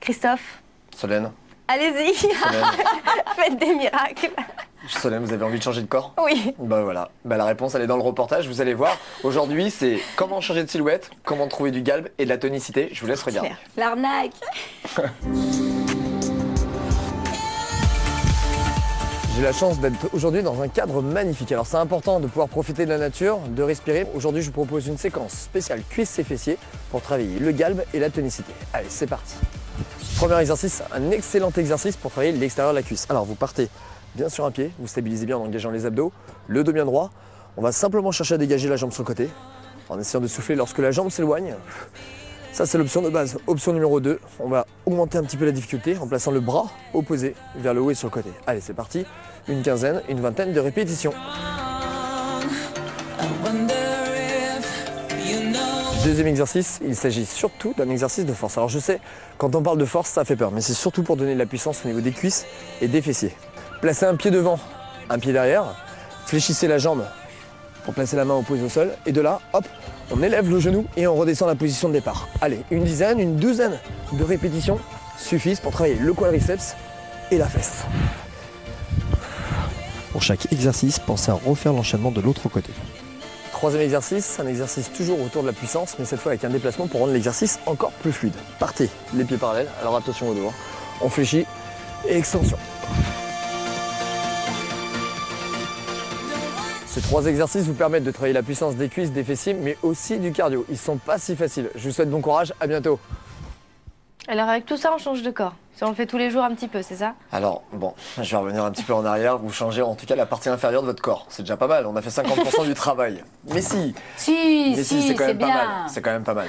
Christophe. Solène. Allez-y, faites des miracles. Solène, vous avez envie de changer de corps? Oui. Bah voilà, la réponse elle est dans le reportage, vous allez voir. Aujourd'hui c'est comment changer de silhouette, comment trouver du galbe et de la tonicité. Je vous laisse regarder. L'arnaque. J'ai la chance d'être aujourd'hui dans un cadre magnifique. Alors c'est important de pouvoir profiter de la nature, de respirer. Aujourd'hui je vous propose une séquence spéciale cuisses et fessiers pour travailler le galbe et la tonicité. Allez, c'est parti. Premier exercice, un excellent exercice pour travailler l'extérieur de la cuisse. Alors vous partez bien sur un pied, vous stabilisez bien en engageant les abdos, le dos bien droit. On va simplement chercher à dégager la jambe sur le côté en essayant de souffler lorsque la jambe s'éloigne. Ça c'est l'option de base. Option numéro 2, on va augmenter un petit peu la difficulté en plaçant le bras opposé vers le haut et sur le côté. Allez, c'est parti. Une quinzaine, une vingtaine de répétitions. Deuxième exercice, il s'agit surtout d'un exercice de force. Alors je sais, quand on parle de force, ça fait peur, mais c'est surtout pour donner de la puissance au niveau des cuisses et des fessiers. Placez un pied devant, un pied derrière, fléchissez la jambe pour placer la main opposée au sol, et de là, hop, on élève le genou et on redescend la position de départ. Allez, une dizaine, une douzaine de répétitions suffisent pour travailler le quadriceps et la fesse. Pour chaque exercice, pensez à refaire l'enchaînement de l'autre côté. Troisième exercice, un exercice toujours autour de la puissance, mais cette fois avec un déplacement pour rendre l'exercice encore plus fluide. Partez, les pieds parallèles, alors attention au dos. On fléchit et extension. Ces trois exercices vous permettent de travailler la puissance des cuisses, des fessiers, mais aussi du cardio. Ils sont pas si faciles. Je vous souhaite bon courage, à bientôt. Alors avec tout ça, on change de corps. Si on le fait tous les jours un petit peu, c'est ça? Alors, bon, je vais revenir un petit peu en arrière. Vous changez en tout cas la partie inférieure de votre corps. C'est déjà pas mal, on a fait 50% du travail. Mais si, c'est quand même pas mal. C'est quand même pas mal.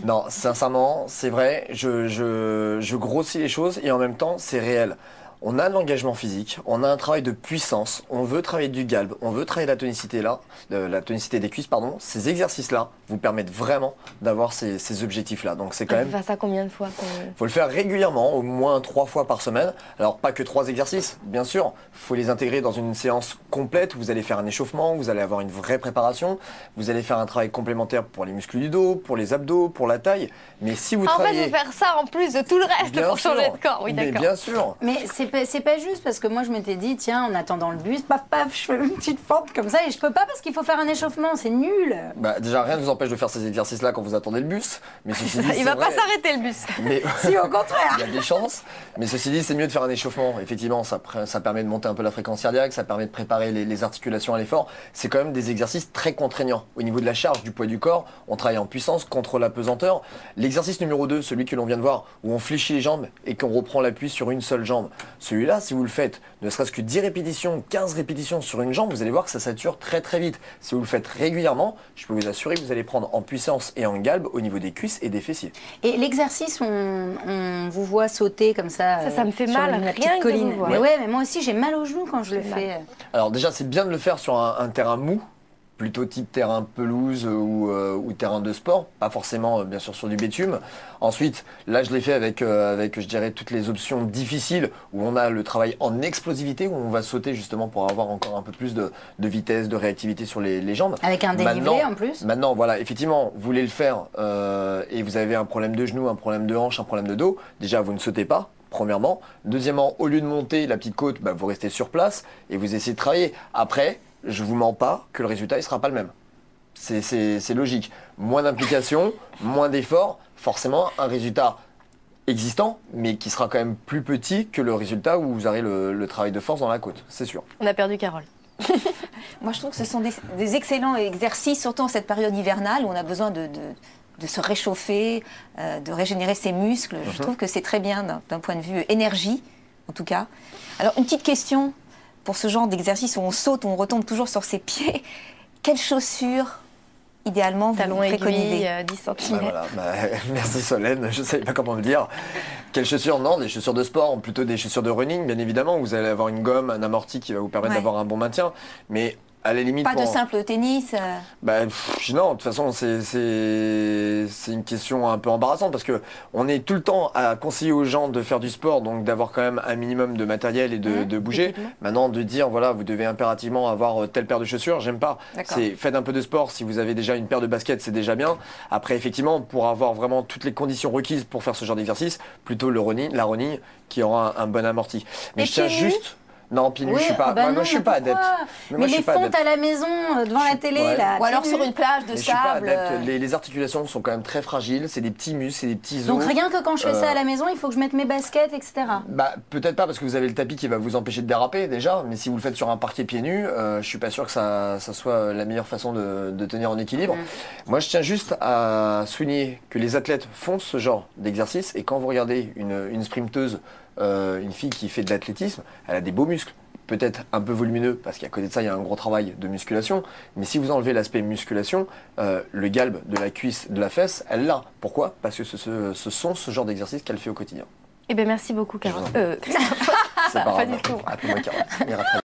Non, sincèrement, c'est vrai, je grossis les choses et en même temps, c'est réel. On a de l'engagement physique, on a un travail de puissance, on veut travailler du galbe, on veut travailler la tonicité des cuisses, pardon. Ces exercices-là vous permettent vraiment d'avoir ces objectifs-là. Donc c'est quand même. Faut faire ça combien de fois? Faut le faire régulièrement, au moins 3 fois par semaine. Alors pas que 3 exercices, bien sûr. Faut les intégrer dans une séance complète où vous allez faire un échauffement, vous allez avoir une vraie préparation, vous allez faire un travail complémentaire pour les muscles du dos, pour les abdos, pour la taille. Mais si vous travaillez. En fait, faut faire ça en plus de tout le reste bien pour changer sûr, de corps. Oui, d'accord. Bien sûr. Mais c'est pas juste parce que moi je m'étais dit tiens en attendant le bus paf paf je fais une petite fente comme ça et je peux pas parce qu'il faut faire un échauffement, c'est nul. Bah déjà rien ne vous empêche de faire ces exercices là quand vous attendez le bus, mais ceci dit, il va pas s'arrêter le bus. Mais si au contraire. Il y a des chances, mais ceci dit c'est mieux de faire un échauffement. Effectivement ça permet de monter un peu la fréquence cardiaque, ça permet de préparer les articulations à l'effort. C'est quand même des exercices très contraignants au niveau de la charge du poids du corps. On travaille en puissance contre la pesanteur. L'exercice numéro 2, celui que l'on vient de voir où on fléchit les jambes et qu'on reprend l'appui sur une seule jambe, celui-là si vous le faites ne serait-ce que 10 répétitions, 15 répétitions sur une jambe, vous allez voir que ça sature très très vite. Si vous le faites régulièrement, je peux vous assurer que vous allez prendre en puissance et en galbe au niveau des cuisses et des fessiers. Et l'exercice, on vous voit sauter comme ça. Ça me fait sur mal, la rien petite que colline. de vous voir. Mais ouais, mais moi aussi j'ai mal aux genoux quand je le fais. Alors déjà c'est bien de le faire sur un terrain mou, plutôt type terrain pelouse ou terrain de sport, pas forcément bien sûr sur du bitume. Ensuite, là je l'ai fait avec je dirais toutes les options difficiles où on a le travail en explosivité, où on va sauter justement pour avoir encore un peu plus de vitesse, de réactivité sur les jambes. Avec un dénivelé en plus. Maintenant voilà, effectivement, vous voulez le faire et vous avez un problème de genou, un problème de hanche, un problème de dos, déjà vous ne sautez pas. Premièrement. Deuxièmement, au lieu de monter la petite côte, vous restez sur place et vous essayez de travailler. Après, je vous mens pas que le résultat il sera pas le même. C'est logique. Moins d'implication, moins d'efforts, forcément un résultat existant, mais qui sera quand même plus petit que le résultat où vous aurez le travail de force dans la côte, c'est sûr. On a perdu Carole. Moi je trouve que ce sont des excellents exercices, surtout en cette période hivernale où on a besoin de se réchauffer, de régénérer ses muscles. Je trouve que c'est très bien d'un point de vue énergie, en tout cas. Alors, une petite question pour ce genre d'exercice où on saute, où on retombe toujours sur ses pieds. Quelles chaussures, idéalement, vous préconisez? 10 cm. Voilà, merci Solène, je ne savais pas comment le dire. Quelles chaussures? Non, des chaussures de sport, plutôt des chaussures de running, bien évidemment. Vous allez avoir une gomme, un amorti qui va vous permettre d'avoir un bon maintien. Mais À la limite, Pas de simple tennis. Bah, non, de toute façon, c'est une question un peu embarrassante parce que on est tout le temps à conseiller aux gens de faire du sport, donc d'avoir quand même un minimum de matériel et de bouger. Maintenant, de dire, voilà, vous devez impérativement avoir telle paire de chaussures, j'aime pas. C'est faites un peu de sport. Si vous avez déjà une paire de baskets, c'est déjà bien. Après, effectivement, pour avoir vraiment toutes les conditions requises pour faire ce genre d'exercice, plutôt la running qui aura un bon amorti. Mais je tiens juste... Non, pieds nus, je suis pas. Moi, je suis pas adepte. Mais les fontes à la maison, devant la télé, là. Ou alors sur une plage de je suis pas sable. adepte. Les articulations sont quand même très fragiles. C'est des petits muscles, c'est des petits os. Donc rien que quand je fais ça à la maison, il faut que je mette mes baskets, etc. Bah peut-être pas parce que vous avez le tapis qui va vous empêcher de déraper déjà. Mais si vous le faites sur un parquet pieds nus, je suis pas sûr que ça soit la meilleure façon de tenir en équilibre. Moi, je tiens juste à souligner que les athlètes font ce genre d'exercice et quand vous regardez une sprinteuse. Une fille qui fait de l'athlétisme, elle a des beaux muscles, peut-être un peu volumineux, parce qu'à côté de ça, il y a un gros travail de musculation. Mais si vous enlevez l'aspect musculation, le galbe de la cuisse, de la fesse, elle l'a. Pourquoi? Parce que ce sont ce genre d'exercices qu'elle fait au quotidien. Eh bien, merci beaucoup, Caroline. Christophe. C'est pas Pas grave. du tout. Appelez-moi Caroline.